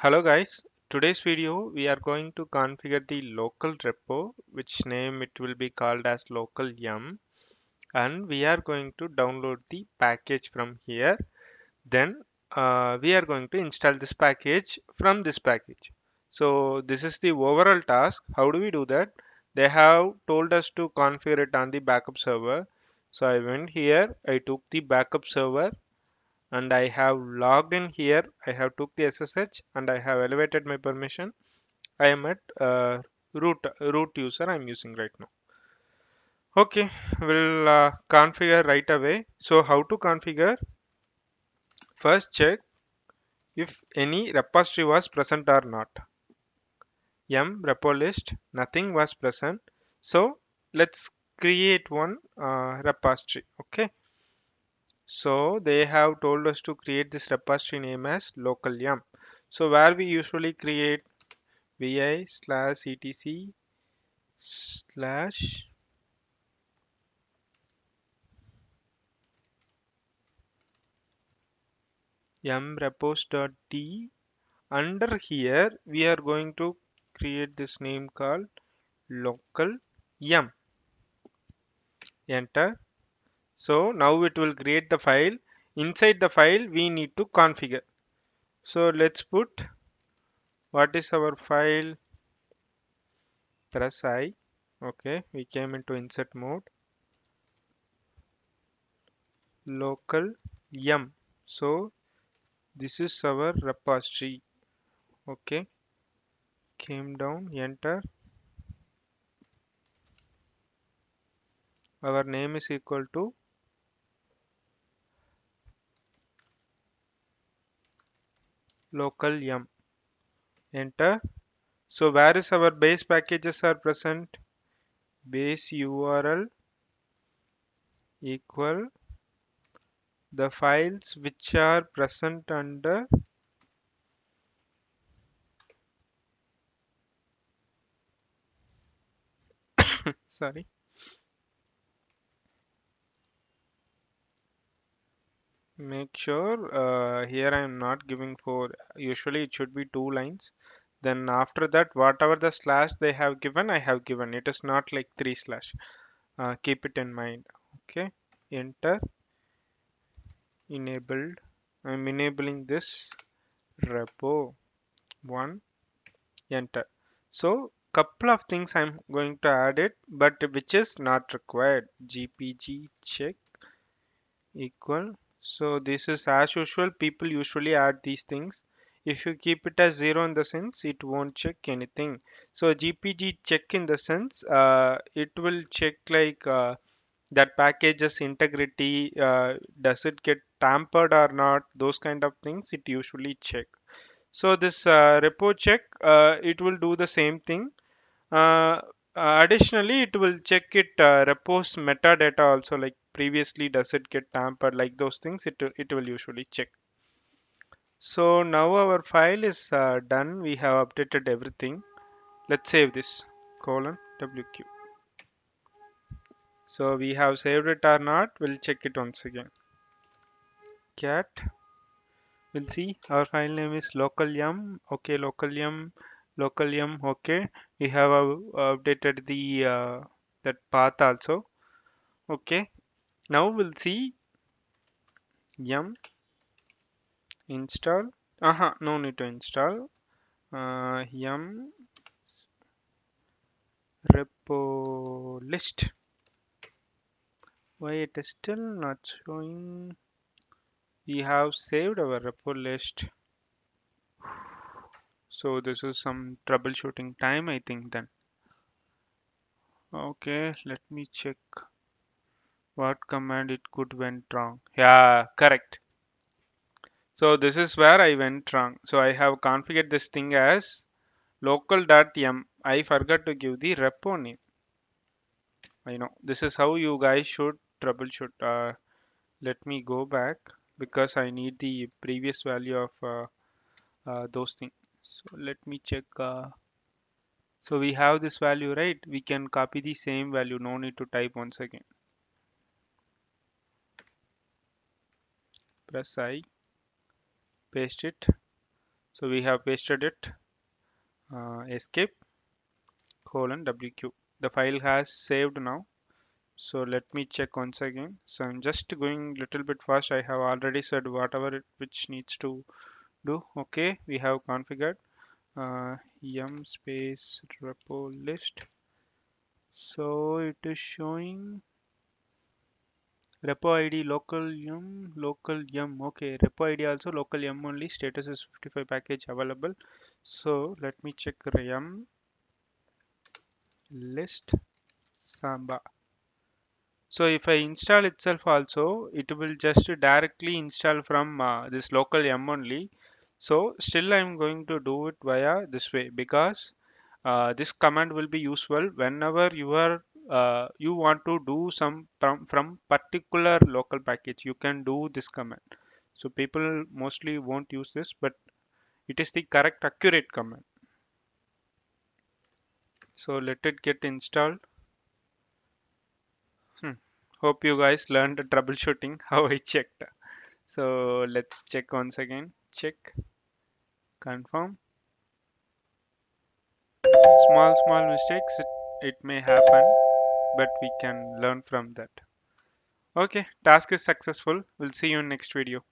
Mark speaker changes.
Speaker 1: Hello guys, today's video we are going to configure the local repo, which name it will be called as local yum, and we are going to download the package from here. Then we are going to install this package from this package. So this is the overall task. How do we do that? They have told us to configure it on the backup server. So I went here, I took the backup server and I have logged in here. I have took the SSH and I have elevated my permission. I am at root user I'm using right now. Okay, we'll configure right away. So how to configure? First check if any repository was present or not. Yum repo list, nothing was present. So let's create one repository. Okay. So they have told us to create this repository name as local yum. So where we usually create vi/etc slash yum repos.d. Under here we are going to create this name called local yum. Enter. So now it will create the file. Inside the file we need to configure. So let's put what is our file. Press I. Okay, we came into insert mode. Local yum. So this is our repository. Okay, came down, enter. Our name is equal to local yum. Enter. So where is our base packages are present? Base URL equal the files which are present under sorry, make sure here I am not giving for, usually it should be 2 lines. Then after that whatever the slash they have given I have given, it is not like 3 slash. Keep it in mind. Okay, enter. Enabled. I'm enabling this repo 1. Enter. So couple of things I'm going to add it, but which is not required. GPG check equal. So this is as usual. People usually add these things. If you keep it as 0 in the sense, it won't check anything. So GPG check in the sense, it will check like that package's integrity, does it get tampered or not, those kind of things it usually check. So this repo check, it will do the same thing. uh, Additionally it will check it repos metadata also, like previously does it get tampered, like those things it will usually check. So now our file is done, we have updated everything. Let's save this colon wq. So we have saved it or not, we'll check it once again. Cat, we'll see our file name is local yum. Okay, local yum, local yum. Okay, we have updated the that path also. Okay, now we'll see yum install. No need to install. Yum repo list. Why it is still not showing? We have saved our repo list. So this is some troubleshooting time, I think then. Okay, let me check what command it could went wrong. Yeah, correct. So this is where I went wrong. So I have configured this thing as local.yum. I forgot to give the repo name. I know this is how you guys should troubleshoot. Let me go back because I need the previous value of those things. So let me check. So we have this value, right? We can copy the same value. No need to type once again. Press I, paste it. So we have pasted it, escape colon wq. The file has saved now. So let me check once again. So I'm just going little bit fast. I have already said whatever which needs to do. Okay, we have configured yum space repo list. So it is showing repo id local yum. Okay, repo id also local yum only. Status is 55 package available. So let me check yum list samba. So if I install itself also, it will just directly install from this local yum only. So still I'm going to do it via this way because this command will be useful whenever you want to do some from particular local package. You can do this command. So people mostly won't use this, but it is the correct accurate command. So let it get installed. Hmm. Hope you guys learned the troubleshooting how I checked. So let's check once again. Check, confirm. Small mistakes, it may happen, but we can learn from that. Okay, task is successful. We'll see you in next video.